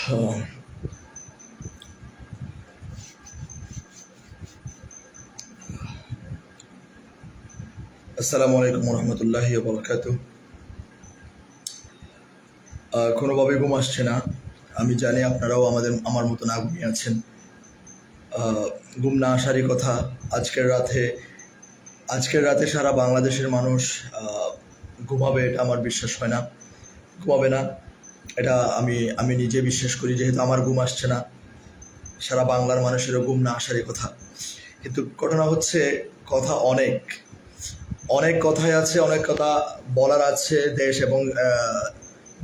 আসসালামু আলাইকুম রহমতুল্লাহি ওয়া বারাকাতুহু। কোনোভাবেই ঘুম আসছে না। আমি জানি আপনারাও আমার মতো না ঘুমিয়ে আছেন। ঘুম না আসারই কথা। আজকের রাতে সারা বাংলাদেশের মানুষ ঘুমাবে, এটা আমার বিশ্বাস হয় না। ঘুমাবে না, এটা আমি নিজে বিশ্বাস করি, যেহেতু আমার ঘুম আসছে না। সারা বাংলার মানুষেরও ঘুম না আসারই কথা। কিন্তু ঘটনা হচ্ছে, কথা অনেক কথাই আছে, অনেক কথা বলার আছে। দেশ এবং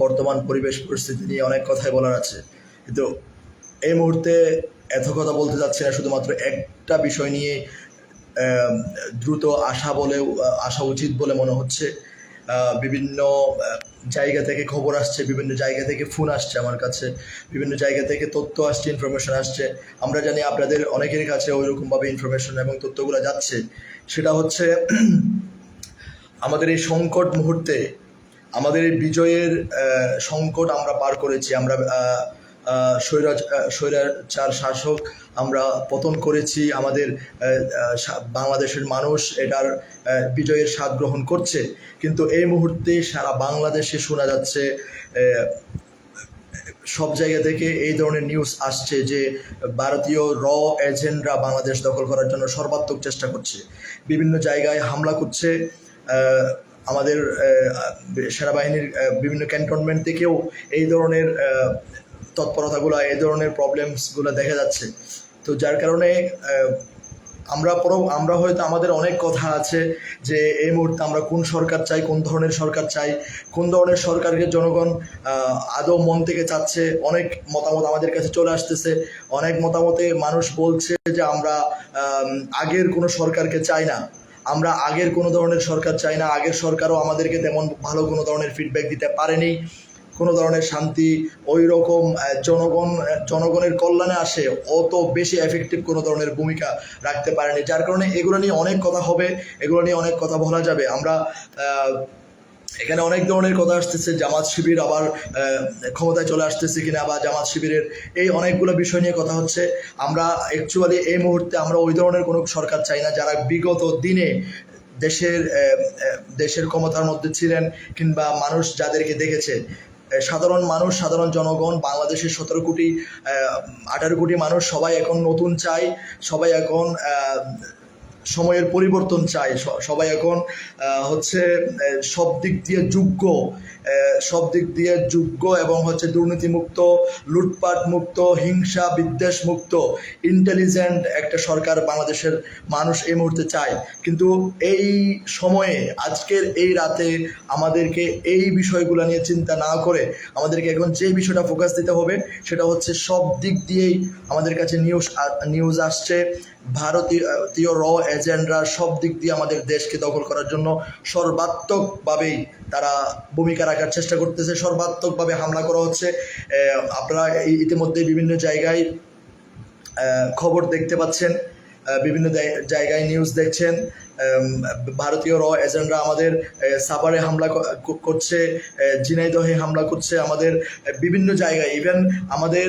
বর্তমান পরিবেশ পরিস্থিতি নিয়ে অনেক কথাই বলার আছে, কিন্তু এই মুহূর্তে এত কথা বলতে যাচ্ছি না। শুধুমাত্র একটা বিষয় নিয়ে দ্রুত আসা উচিত বলে মনে হচ্ছে। বিভিন্ন জায়গা থেকে খবর আসছে, বিভিন্ন জায়গা থেকে ফোন আসছে আমার কাছে, বিভিন্ন জায়গা থেকে তথ্য আসছে, ইনফরমেশন আসছে। আমরা জানি আপনাদের অনেকের কাছে ওইরকমভাবে ইনফরমেশন এবং তথ্যগুলো যাচ্ছে। সেটা হচ্ছে আমাদের এই সংকট মুহূর্তে, আমাদের এই বিজয়ের সংকট আমরা পার করেছি। আমরা স্বৈরাচার শাসক আমরা পতন করেছি। আমাদের বাংলাদেশের মানুষ এটার বিজয়ের স্বাদ গ্রহণ করছে। কিন্তু এই মুহূর্তে সারা বাংলাদেশে শোনা যাচ্ছে, সব জায়গা থেকে এই ধরনের নিউজ আসছে যে ভারতীয় এজেন্টরা বাংলাদেশ দখল করার জন্য সর্বাত্মক চেষ্টা করছে, বিভিন্ন জায়গায় হামলা করছে। আমাদের সেনাবাহিনীর বিভিন্ন ক্যান্টনমেন্ট থেকেও এই ধরনের তৎপরতাগুলো, এই ধরনের প্রবলেমসগুলো দেখা যাচ্ছে। তো যার কারণে আমরা হয়তো আমাদের অনেক কথা আছে যে এই মুহূর্তে আমরা কোন সরকার চাই, কোন ধরনের সরকার চাই, কোন ধরনের সরকারকে জনগণ আদৌ মন থেকে চাচ্ছে। অনেক মতামত আমাদের কাছে চলে আসতেছে। অনেক মতামতে মানুষ বলছে যে আমরা আগের কোনো সরকারকে চাই না, আমরা আগের কোনো ধরনের সরকার চাই না। আগের সরকারও আমাদেরকে তেমন ভালো কোনো ধরনের ফিডব্যাক দিতে পারেনি, কোনো ধরনের শান্তি ওই রকম জনগণের কল্যাণে আসে অত বেশি এফেক্টিভ কোনো ধরনের ভূমিকা রাখতে পারেনি। যার কারণে এগুলো নিয়ে অনেক কথা হবে, এগুলো নিয়ে অনেক কথা বলা যাবে। আমরা এখানে অনেক ধরনের কথা আসতেছে, জামাত শিবির আবার ক্ষমতায় চলে আসতেছে কিনা, বা জামাত শিবিরের এই অনেকগুলো বিষয় নিয়ে কথা হচ্ছে। আমরা অ্যাকচুয়ালি এই মুহূর্তে আমরা ওই ধরনের কোনো সরকার চাই না যারা বিগত দিনে দেশের ক্ষমতার মধ্যে ছিলেন, কিংবা মানুষ যাদেরকে দেখেছে। সাধারণ মানুষ, সাধারণ জনগণ, বাংলাদেশের 18 কোটি মানুষ সবাই এখন নতুন চায়, সবাই এখন সময়ের পরিবর্তন চায়, সবাই এখন হচ্ছে সব দিক দিয়ে যোগ্য এবং হচ্ছে দুর্নীতিমুক্ত, লুটপাট মুক্ত, হিংসা বিদ্বেষ মুক্ত, ইন্টেলিজেন্ট একটা সরকার বাংলাদেশের মানুষ এই মুহূর্তে চায়। কিন্তু এই সময়ে, আজকের এই রাতে আমাদেরকে এই বিষয়গুলো নিয়ে চিন্তা না করে আমাদেরকে এখন যে বিষয়টা ফোকাস দিতে হবে সেটা হচ্ছে, সব দিক দিয়েই আমাদের কাছে নিউজ আসছে ভারতীয় এজেন্টরা সব দিক দিয়ে আমাদের দেশকে দখল করার জন্য সর্বাত্মকভাবেই তারা ভূমিকা রাখার চেষ্টা করতেছে, সর্বাত্মকভাবে হামলা করা হচ্ছে। আপনারা ইতিমধ্যে বিভিন্ন জায়গায় খবর দেখতে পাচ্ছেন, বিভিন্ন জায়গায় নিউজ দেখছেন। ভারতীয় এজেন্টরা আমাদের সাভারে হামলা করছে, ঝিনাইদহে হামলা করছে, আমাদের বিভিন্ন জায়গায়, ইভেন আমাদের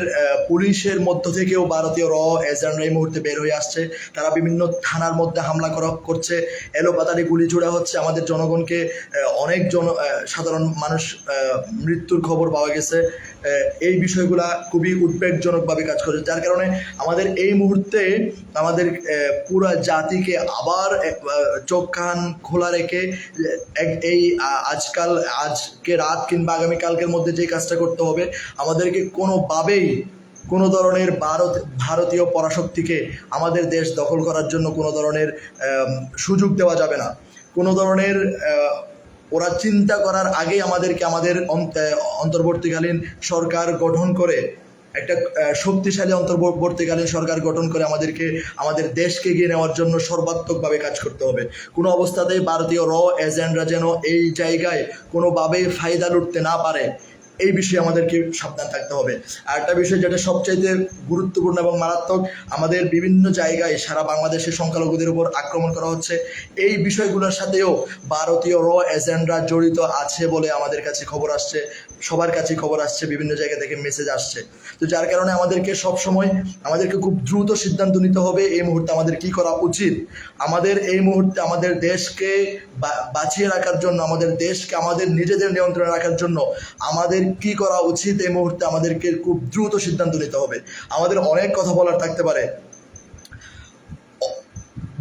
পুলিশের মধ্য থেকেও ভারতীয় এজেন্টরা এই মুহূর্তে বের হয়ে আসছে। তারা বিভিন্ন থানার মধ্যে হামলা করছে, এলোপাতাড়ি গুলি ছোড়া হচ্ছে। আমাদের জনগণকে অনেক সাধারণ মানুষ মৃত্যুর খবর পাওয়া গেছে। এই বিষয়গুলা খুবই উদ্বেগজনকভাবে কাজ করে, যার কারণে আমাদের এই মুহূর্তে আমাদের পুরা জাতিকে আবার চোখ কান খোলা রেখে আজকে রাত কিংবা আগামীকালকের মধ্যে যে কাজটা করতে হবে, আমাদেরকে কোনোভাবেই কোনো ধরনের ভারতীয় পরাশক্তিকে আমাদের দেশ দখল করার জন্য কোনো ধরনের সুযোগ দেওয়া যাবে না। কোনো ধরনের ওরা চিন্তা করার আগেই আমাদেরকে আমাদের অন্তর্বর্তীকালীন সরকার গঠন করে, একটা শক্তিশালী অন্তর্বর্তীকালীন সরকার গঠন করে আমাদেরকে আমাদের দেশকে এগিয়ে নেওয়ার জন্য সর্বাত্মকভাবে কাজ করতে হবে। কোনো অবস্থাতেই ভারতীয় এজেন্টরা যেন এই জায়গায় কোনোভাবেই ফায়দা লুটতে না পারে। এই বিষয়ে আমাদেরকে সাবধান থাকতে হবে। আর একটা বিষয় যেটা সবচাইতে গুরুত্বপূর্ণ এবং মারাত্মক, আমাদের বিভিন্ন জায়গায় সারা বাংলাদেশের সংখ্যালঘুদের উপর আক্রমণ করা হচ্ছে। এই বিষয়গুলোর সাথেও ভারতীয় র এজেন্টরা জড়িত আছে বলে আমাদের কাছে খবর আসছে, সবার কাছে খবর আসছে, বিভিন্ন জায়গা থেকে মেসেজ আসছে। তো যার কারণে আমাদেরকে খুব দ্রুত সিদ্ধান্ত নিতে হবে এই মুহূর্তে আমাদের কি করা উচিত। আমাদের এই মুহূর্তে আমাদের দেশকে বাঁচিয়ে রাখার জন্য, আমাদের দেশকে আমাদের নিজেদের নিয়ন্ত্রণে রাখার জন্য আমাদের কি করা উচিত এই মুহূর্তে আমাদেরকে খুব দ্রুত সিদ্ধান্ত নিতে হবে। আমাদের অনেক কথা বলার থাকতে পারে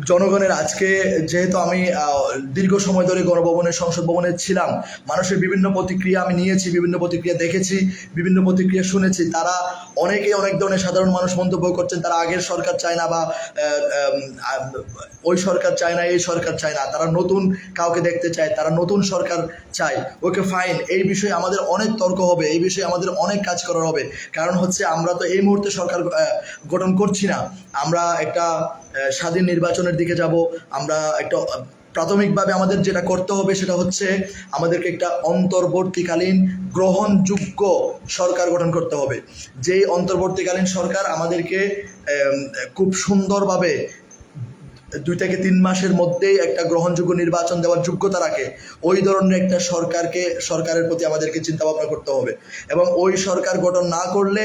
জনগণের। আজকে যেহেতু আমি দীর্ঘ সময় ধরে গণভবনের সংসদ ভবনে ছিলাম, মানুষের বিভিন্ন প্রতিক্রিয়া আমি নিয়েছি, বিভিন্ন প্রতিক্রিয়া দেখেছি, বিভিন্ন প্রতিক্রিয়া শুনেছি। তারা অনেকেই অনেক ধরনের সাধারণ মানুষ মন্তব্য করছেন তারা আগের সরকার চায় না, বা ওই সরকার চায় না, এই সরকার চায় না, তারা নতুন কাউকে দেখতে চায়, তারা নতুন সরকার চায়। ওকে ফাইন, এই বিষয়ে আমাদের অনেক তর্ক হবে, এই বিষয়ে আমাদের অনেক কাজ করার হবে। কারণ হচ্ছে আমরা তো এই মুহূর্তে সরকার গঠন করছি না, আমরা একটা স্বাধীন নির্বাচনের দিকে যাব। আমরা একটা প্রাথমিকভাবে আমাদের যেটা করতে হবে সেটা হচ্ছে আমাদেরকে একটা অন্তর্বর্তীকালীন গ্রহণযোগ্য সরকার গঠন করতে হবে। যেই অন্তর্বর্তীকালীন সরকার আমাদেরকে খুব সুন্দরভাবে 2 থেকে 3 মাসের মধ্যেই একটা গ্রহণযোগ্য নির্বাচন দেওয়ার যোগ্যতা রাখে, ওই ধরনের একটা সরকারের প্রতি আমাদেরকে চিন্তা ভাবনা করতে হবে। এবং ওই সরকার গঠন না করলে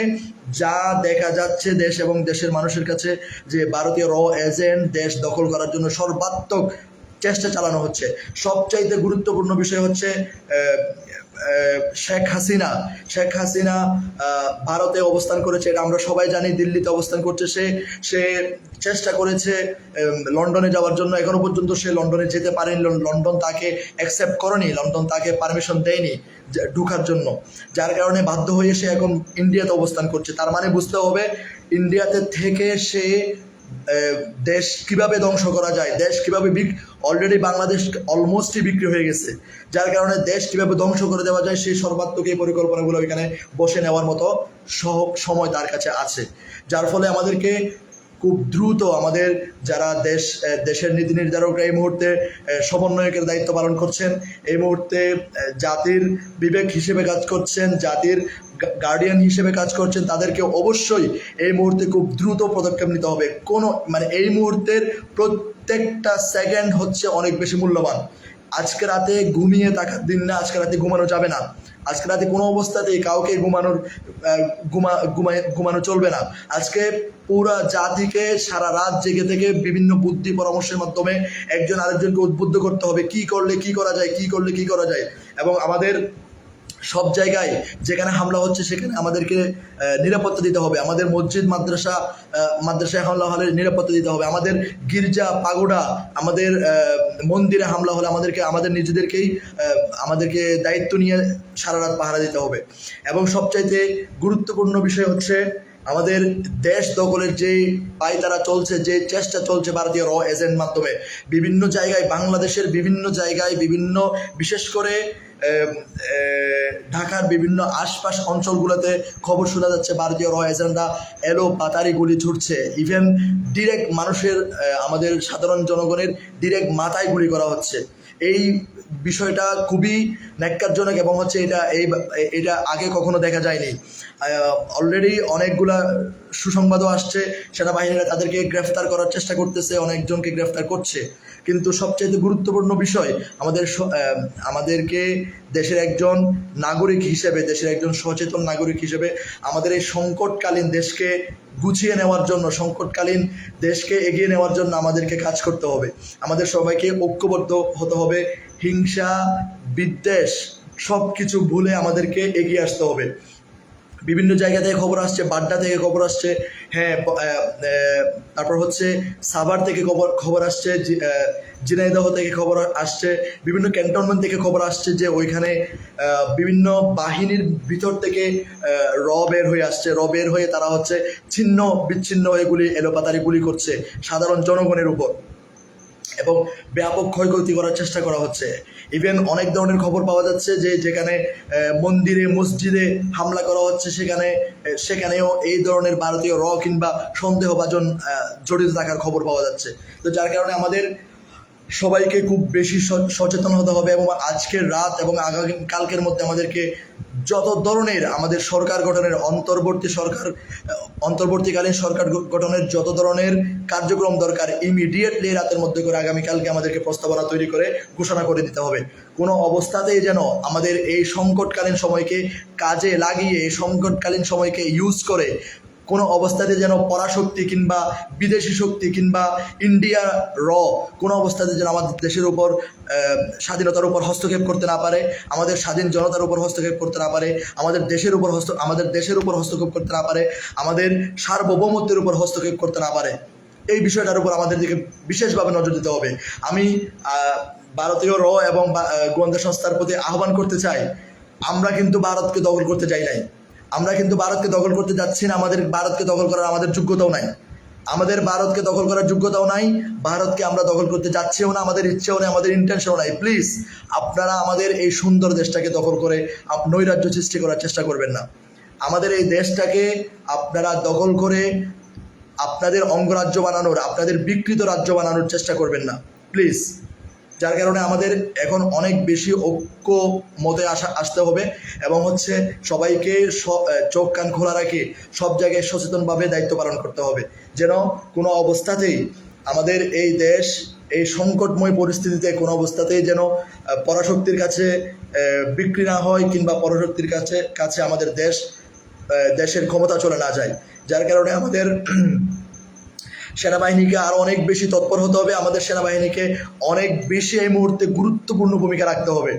যা দেখা যাচ্ছে দেশ এবং দেশের মানুষের কাছে, যে ভারতীয় র এজেন্ট দেশ দখল করার জন্য সর্বাত্মক চেষ্টা চালানো হচ্ছে। সবচাইতে গুরুত্বপূর্ণ বিষয় হচ্ছে শেখ হাসিনা ভারতে অবস্থান করেছে, এটা আমরা সবাই জানি। দিল্লিতে অবস্থান করছে সে চেষ্টা করেছে লন্ডনে যাওয়ার জন্য, এখনো পর্যন্ত সে লন্ডনে যেতে পারেনি। লন্ডন তাকে অ্যাকসেপ্ট করেনি, লন্ডন তাকে পারমিশন দেয়নি ঢোকার জন্য, যার কারণে বাধ্য হয়ে সে এখন ইন্ডিয়াতে অবস্থান করছে। তার মানে বুঝতে হবে ইন্ডিয়াতে থেকে সে দেশ কিভাবে ধ্বংস করা যায়, দেশ কিভাবে অলরেডি বাংলাদেশ অলমোস্টই বিক্রি হয়ে গেছে, যার কারণে দেশ কিভাবে ধ্বংস করে দেওয়া যায় সেই সর্বাত্মক এই পরিকল্পনাগুলো এখানে বসে নেওয়ার মতো সময় তার কাছে আছে। যার ফলে আমাদেরকে খুব দ্রুত আমাদের যারা দেশের নীতি নির্ধারকরা এই মুহূর্তে সমন্বয়কের দায়িত্ব পালন করছেন, এই মুহূর্তে জাতির বিবেক হিসেবে কাজ করছেন, জাতির গার্ডিয়ান হিসেবে কাজ করছেন, তাদেরকে অবশ্যই এই মুহূর্তে খুব দ্রুত পদক্ষেপ নিতে হবে। এই মুহূর্তের প্রত্যেকটা সেকেন্ড হচ্ছে অনেক বেশি মূল্যবান। আজকে রাতে ঘুমিয়ে থাকার দিন না, আজকে রাতে ঘুমানো যাবে না, আজকে রাতে কোনো অবস্থাতেই কাউকে ঘুমানো চলবে না। আজকে পুরা জাতিকে সারা রাত জেগে থেকে বিভিন্ন বুদ্ধি পরামর্শের মাধ্যমে একজন আরেকজনকে উদ্বুদ্ধ করতে হবে কি করলে কি করা যায়, কি করলে কি করা যায়। এবং আমাদের সব জায়গায় যেখানে হামলা হচ্ছে সেখানে আমাদেরকে নিরাপত্তা দিতে হবে। আমাদের মসজিদ মাদ্রাসায় হামলা হলে নিরাপত্তা দিতে হবে। আমাদের গির্জা পাগোড়া, আমাদের মন্দিরে হামলা হলে আমাদেরকে দায়িত্ব নিয়ে সারা রাত পাহারা দিতে হবে। এবং সবচাইতে গুরুত্বপূর্ণ বিষয় হচ্ছে আমাদের দেশ দখলের যে পায়তারা চলছে, যে চেষ্টা চলছে ভারতীয় র এজেন্ট মাধ্যমে বিভিন্ন জায়গায়, বাংলাদেশের বিভিন্ন জায়গায়, বিশেষ করে ঢাকার বিভিন্ন আশপাশ অঞ্চলগুলোতে খবর শোনা যাচ্ছে ভারতীয় র এজেন্টরা এলো পাতারি গুলি ছুটছে। ইভেন ডিরেক্ট আমাদের সাধারণ জনগণের ডিরেক্ট মাথায় গুলি করা হচ্ছে। এই বিষয়টা খুবই ন্যাক্কারজনক এবং হচ্ছে এটা আগে কখনো দেখা যায়নি। অলরেডি অনেকগুলা সুসংবাদও আসছে, সেনাবাহিনীরা তাদেরকে গ্রেফতার করার চেষ্টা করতেছে, অনেকজনকে গ্রেফতার করছে। কিন্তু সবচেয়ে গুরুত্বপূর্ণ বিষয় আমাদেরকে দেশের একজন নাগরিক হিসেবে, দেশের একজন সচেতন নাগরিক হিসেবে আমাদের এই সংকটকালীন দেশকে গুছিয়ে নেওয়ার জন্য, সংকটকালীন দেশকে এগিয়ে নেওয়ার জন্য আমাদেরকে কাজ করতে হবে। আমাদের সবাইকে ঐক্যবদ্ধ হতে হবে। হিংসা বিদ্বেষ সব কিছু ভুলে আমাদেরকে এগিয়ে আসতে হবে। বিভিন্ন জায়গা থেকে খবর আসছে, বাড্ডা থেকে খবর আসছে, তারপর হচ্ছে সাভার থেকে খবর আসছে, ঝিনাইদহ থেকে খবর আসছে, বিভিন্ন ক্যান্টনমেন্ট থেকে খবর আসছে যে ওইখানে বিভিন্ন বাহিনীর ভিতর থেকে র বের হয়ে আসছে। র বের হয়ে তারা হচ্ছে ছিন্ন বিচ্ছিন্ন হয়ে এলোপাতাড়ি গুলি করছে সাধারণ জনগণের উপর এবং ব্যাপক ক্ষয়ক্ষতি করার চেষ্টা করা হচ্ছে। ইভেন অনেক ধরনের খবর পাওয়া যাচ্ছে যে যেখানে মন্দিরে মসজিদে হামলা করা হচ্ছে সেখানেও এই ধরনের ভারতীয় কিংবা সন্দেহভাজন জড়িত থাকার খবর পাওয়া যাচ্ছে। তো যার কারণে আমাদের সবাইকে খুব বেশি সচেতন হতে হবে এবং আজকের রাত এবং আগামীকালকের মধ্যে আমাদেরকে যত ধরনের আমাদের সরকার গঠনের অন্তর্বর্তীকালীন সরকার গঠনের যত ধরনের কার্যক্রম দরকার ইমিডিয়েটলি রাতের মধ্যে করে আগামীকালকে আমাদেরকে প্রস্তাবনা তৈরি করে ঘোষণা করে দিতে হবে। কোনো অবস্থাতেই যেন আমাদের এই সংকটকালীন সময়কে কাজে লাগিয়ে এই সংকটকালীন সময়কে ইউজ করে কোনো অবস্থাতে যেন পরাশক্তি কিংবা বিদেশি শক্তি কিংবা ইন্ডিয়া কোনো অবস্থাতে যেন আমাদের দেশের উপর স্বাধীনতার উপর হস্তক্ষেপ করতে না পারে, আমাদের স্বাধীন জনতার উপর হস্তক্ষেপ করতে না পারে, আমাদের দেশের উপর হস্তক্ষেপ করতে না পারে, আমাদের সার্বভৌমত্বের উপর হস্তক্ষেপ করতে না পারে। এই বিষয়টার উপর আমাদের দিকে বিশেষভাবে নজর দিতে হবে। আমি ভারতীয় এবং গোয়েন্দা সংস্থার প্রতি আহ্বান করতে চাই, আমরা কিন্তু ভারতকে দখল করতে চাই নাই, আমরা কিন্তু ভারতকে দখল করতে যাচ্ছি না, আমাদের ভারতকে দখল করার আমাদের যোগ্যতাও নাই, ভারতকে আমরা দখল করতে যাচ্ছিও না, আমাদের ইচ্ছেও নেই, আমাদের ইন্টেনশনও নাই। প্লিজ আপনারা আমাদের এই সুন্দর দেশটাকে দখল করে নৈরাজ্য সৃষ্টি করার চেষ্টা করবেন না। আমাদের এই দেশটাকে আপনারা দখল করে আপনাদের অঙ্গরাজ্য বানানোর, আপনাদের বিকৃত রাজ্য বানানোর চেষ্টা করবেন না প্লিজ। যার কারণে আমাদের এখন অনেক বেশি ঐক্য মতে আসতে হবে এবং সবাইকে চোখ কান খোলা রাখে সব জায়গায় সচেতনভাবে দায়িত্ব পালন করতে হবে, যেন কোনো অবস্থাতেই আমাদের এই দেশ এই সংকটময় পরিস্থিতিতে কোনো অবস্থাতেই যেন পরাশক্তির কাছে বিক্রি না হয় কিংবা পরাশক্তির কাছে আমাদের দেশের ক্ষমতা চলে না যায়। যার কারণে আমাদের সেনাবাহিনীকে আরও অনেক বেশি তৎপর হতে হবে, আমাদের সেনাবাহিনীকে অনেক বেশি এই মুহূর্তে গুরুত্বপূর্ণ ভূমিকা রাখতে হবে,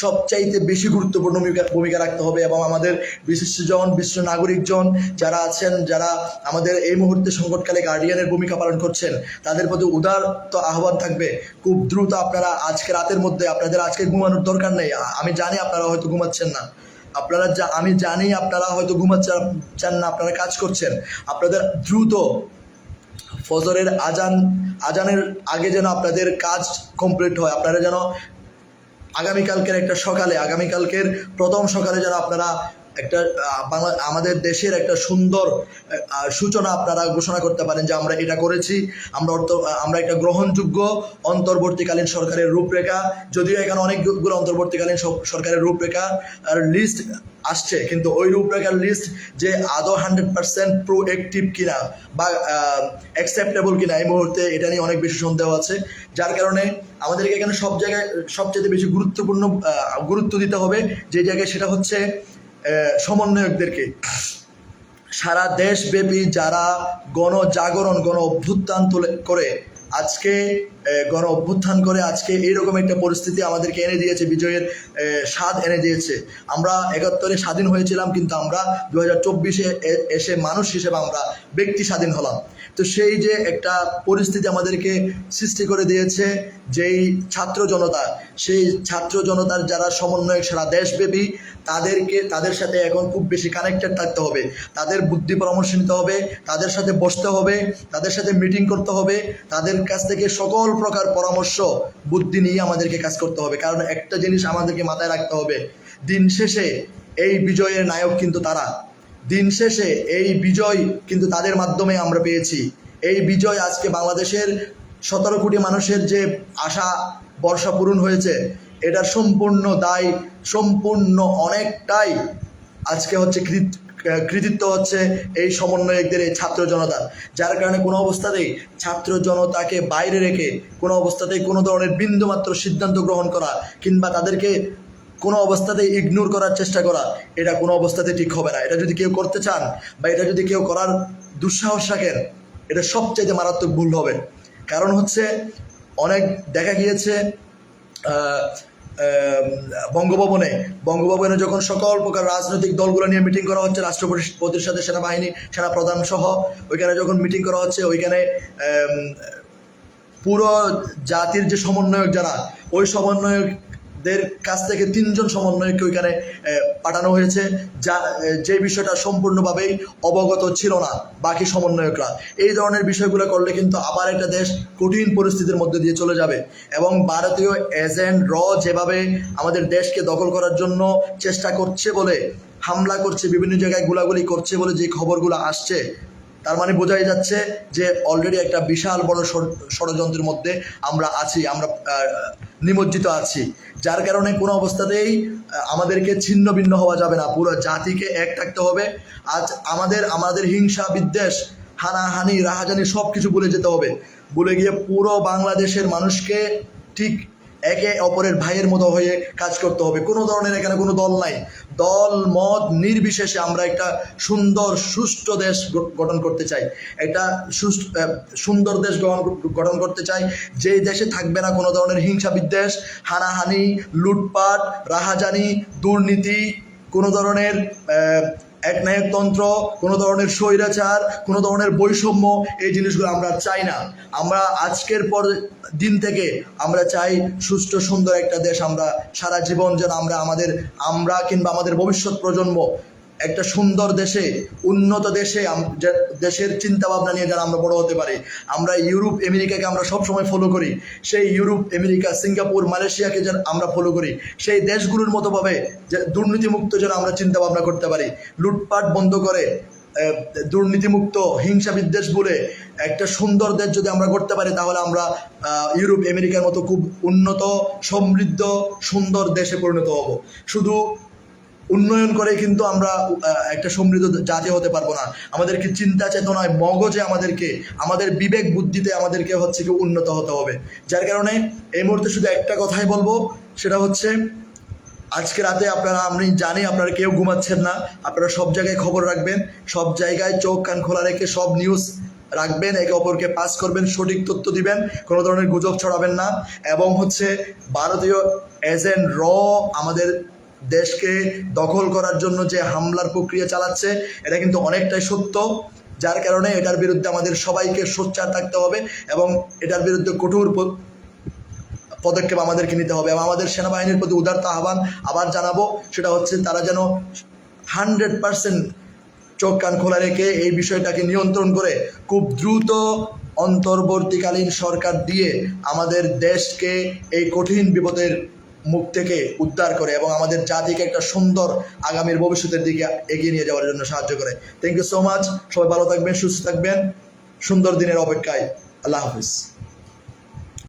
সবচাইতে বেশি গুরুত্বপূর্ণ ভূমিকা রাখতে হবে। এবং আমাদের বিশিষ্টজন, বিশ্ব নাগরিকজন যারা আছেন, যারা আমাদের এই মুহূর্তে সংকটকালে গার্ডিয়ানের ভূমিকা পালন করছেন, তাদের প্রতি উদারত আহ্বান থাকবে, খুব দ্রুত আপনারা আজকে রাতের মধ্যে, আপনাদের আজকে ঘুমানোর দরকার নেই, আমি জানি আপনারা হয়তো ঘুমাচ্ছেন না, আমি জানি আপনারা হয়তো ঘুমাচ্ছেন না, আপনারা কাজ করছেন, আপনাদের দ্রুত ফজরের আজানের আগে যেন আপনাদের কাজ কমপ্লিট হয়, আপনারা যেন আগামীকালকের প্রথম সকালে যেন আপনারা একটা আমাদের দেশের একটা সুন্দর সূচনা আপনারা ঘোষণা করতে পারেন যে আমরা এটা করেছি, আমরা একটা গ্রহণযোগ্য অন্তর্বর্তীকালীন সরকারের রূপরেখা, যদিও এখানে অনেকগুলো অন্তর্বর্তীকালীন সরকারের রূপরেখা লিস্ট আসছে, কিন্তু ওই রূপরেখার লিস্ট যে আদৌ 100% প্রোঅ্যাক্টিভ কিনা বা অ্যাকসেপ্টেবল কিনা এই মুহূর্তে এটা নিয়ে অনেক বেশি সন্দেহ আছে। যার কারণে আমাদেরকে এখানে সব জায়গায় সবচেয়ে বেশি গুরুত্ব দিতে হবে যে জায়গায়, সেটা হচ্ছে সমন্বয়কদেরকে। সারা দেশব্যাপী যারা গণজাগরণ অভ্যুত্থান করে আজকে এইরকম একটা পরিস্থিতি আমাদেরকে এনে দিয়েছে, বিজয়ের স্বাদ এনে দিয়েছে। আমরা 71-এ স্বাধীন হয়েছিলাম, কিন্তু আমরা 2024-এ এসে মানুষ হিসেবে আমরা ব্যক্তি স্বাধীন হলাম। তো সেই যে একটা পরিস্থিতি আমাদেরকে সৃষ্টি করে দিয়েছে যেই সেই ছাত্র জনতার যারা সমন্বয়ক সারা দেশব্যাপী, তাদের সাথে এখন খুব বেশি কানেক্টেড থাকতে হবে, তাদের বুদ্ধি পরামর্শ নিতে হবে, তাদের সাথে বসতে হবে, তাদের সাথে মিটিং করতে হবে, তাদের কাছ থেকে সকল প্রকার পরামর্শ বুদ্ধি নিয়ে আমাদেরকে কাজ করতে হবে। কারণ একটা জিনিস আমাদেরকে মাথায় রাখতে হবে, দিন শেষে এই বিজয়ের নায়ক কিন্তু তারা, দিন শেষে এই বিজয় কিন্তু তাদের মাধ্যমে আমরা পেয়েছি। এই বিজয় আজকে বাংলাদেশের 17 কোটি মানুষের যে আশা বর্ষা পূরণ হয়েছে, এটার সম্পূর্ণ অনেকটাই আজকে কৃতিত্ব হচ্ছে এই সমন্বয়কদের, এই ছাত্র জনতার। যার কারণে কোনো অবস্থাতেই ছাত্র জনতাকে বাইরে রেখে কোনো অবস্থাতেই কোনো ধরনের বিন্দুমাত্র সিদ্ধান্ত গ্রহণ করা কিংবা তাদেরকে কোনো অবস্থাতেই ইগনোর করার চেষ্টা করা, এটা কোনো অবস্থাতে ঠিক হবে না। এটা যদি কেউ করতে চান বা এটা যদি কেউ করার দুঃসাহস রাখেন, এটা সবচেয়ে মারাত্মক ভুল হবে। কারণ অনেক দেখা গিয়েছে বঙ্গভবনে যখন সকল প্রকার রাজনৈতিক দলগুলো নিয়ে মিটিং করা হচ্ছে, রাষ্ট্রপতির সাথে সেনা প্রধান সহ ওইখানে যখন মিটিং করা হচ্ছে, ওইখানে পুরো জাতির যে সমন্বয়ক যারা, ওই সমন্বয়কদের কাছ থেকে 3 জন সমন্বয়ককে ওইখানে পাঠানো হয়েছে, যে বিষয়টা সম্পূর্ণভাবেই অবগত ছিল না বাকি সমন্বয়করা। এই ধরনের বিষয়গুলো করলে কিন্তু আবার একটা দেশ কঠিন পরিস্থিতির মধ্যে দিয়ে চলে যাবে। এবং ভারতীয় এজেন্ট যেভাবে আমাদের দেশকে দখল করার জন্য চেষ্টা করছে বলে, হামলা করছে, বিভিন্ন জায়গায় গোলাগুলি করছে বলে যে খবরগুলো আসছে, তার মানে বোঝাই যাচ্ছে যে অলরেডি একটা বিশাল বড় ষড়যন্ত্রের মধ্যে আমরা আছি, আমরা নিমজ্জিত আছি। যার কারণে কোনো অবস্থাতেই আমাদেরকে ছিন্ন ভিন্ন হওয়া যাবে না, পুরো জাতিকে এক থাকতে হবে। আজ আমাদের হিংসা বিদ্বেষ হানাহানি রাহাজানি সব কিছু ভুলে যেতে হবে, ভুলে গিয়ে পুরো বাংলাদেশের মানুষকে ঠিক একে অপরের ভাইয়ের মতো হয়ে কাজ করতে হবে। কোনো ধরনের এখানে কোনো দল নাই, দল মত নির্বিশেষে আমরা একটা সুন্দর সুষ্ঠু দেশ গঠন করতে চাই, একটা সুন্দর দেশ গঠন করতে চাই, যেই দেশে থাকবে না কোনো ধরনের হিংসা বিদ্বেষ, হানাহানি, লুটপাট, রাহাজানি, দুর্নীতি, কোনো ধরনের একনায়কতন্ত্র, কোনো ধরনের স্বৈরাচার, কোনো ধরনের বৈষম্য। এই জিনিসগুলো আমরা চাই না। আমরা আজকের পর দিন থেকে আমরা চাই সুষ্ঠু সুন্দর একটা দেশ, আমরা সারা জীবন যেন আমরা কিংবা আমাদের ভবিষ্যৎ প্রজন্ম একটা সুন্দর দেশে, উন্নত দেশে, দেশের চিন্তা ভাবনা নিয়ে যেন আমরা বড় হতে পারি। আমরা ইউরোপ আমেরিকাকে আমরা সবসময় ফলো করি, সেই ইউরোপ আমেরিকা সিঙ্গাপুর মালয়েশিয়াকে যেন আমরা ফলো করি, সেই দেশগুলোর মতোভাবে যে দুর্নীতিমুক্ত যেন আমরা চিন্তা ভাবনা করতে পারি, লুটপাট বন্ধ করে দুর্নীতিমুক্ত হিংসা বিদ্বেষ বলে একটা সুন্দর দেশ যদি আমরা করতে পারি, তাহলে আমরা ইউরোপ আমেরিকার মতো খুব উন্নত সমৃদ্ধ সুন্দর দেশে পরিণত হব। শুধু উন্নয়ন করে কিন্তু আমরা একটা সমৃদ্ধ জাতি হতে পারবো না। আমাদেরকে চিন্তা চেতনায় মগজে আমাদের বিবেক বুদ্ধিতে আমাদেরকে হচ্ছে কি উন্নত হতে হবে। যার কারণে এই মুহূর্তে শুধু একটা কথাই বলবো, সেটা হচ্ছে আজকে রাতে আমি জানি আপনারা কেউ ঘুমাচ্ছেন না, আপনারা সব জায়গায় খবর রাখবেন, সব জায়গায় চোখ কান খোলা রেখে সব নিউজ রাখবেন, একে অপরকে পাস করবেন, সঠিক তথ্য দিবেন, কোনো ধরনের গুজব ছড়াবেন না। এবং হচ্ছে ভারতীয় এজেন্ট আমাদের দেশকে দখল করার জন্য যে হামলার প্রক্রিয়া চালাচ্ছে, এটা কিন্তু অনেকটাই সত্য। যার কারণে এটার বিরুদ্ধে আমাদের সবাইকে সোচ্চার থাকতে হবে এবং এটার বিরুদ্ধে কঠোর পদক্ষেপ আমাদেরকে নিতে হবে। এবং আমাদের সেনাবাহিনীর প্রতি উদারত আহ্বান আবার জানাবো, সেটা হচ্ছে তারা যেন 100% চোখ কান খোলা রেখে এই বিষয়টাকে নিয়ন্ত্রণ করে খুব দ্রুত অন্তর্বর্তীকালীন সরকার দিয়ে আমাদের দেশকে এই কঠিন বিপদের মুখ থেকে উদ্ধার করে এবং আমাদের জাতিকে একটা সুন্দর আগামীর ভবিষ্যতের দিকে এগিয়ে নিয়ে যাওয়ার জন্য সাহায্য করে। Thank you so much. সবাই ভালো থাকবেন, সুস্থ থাকবেন, সুন্দর দিনের অপেক্ষায়। আল্লাহ হাফিজ।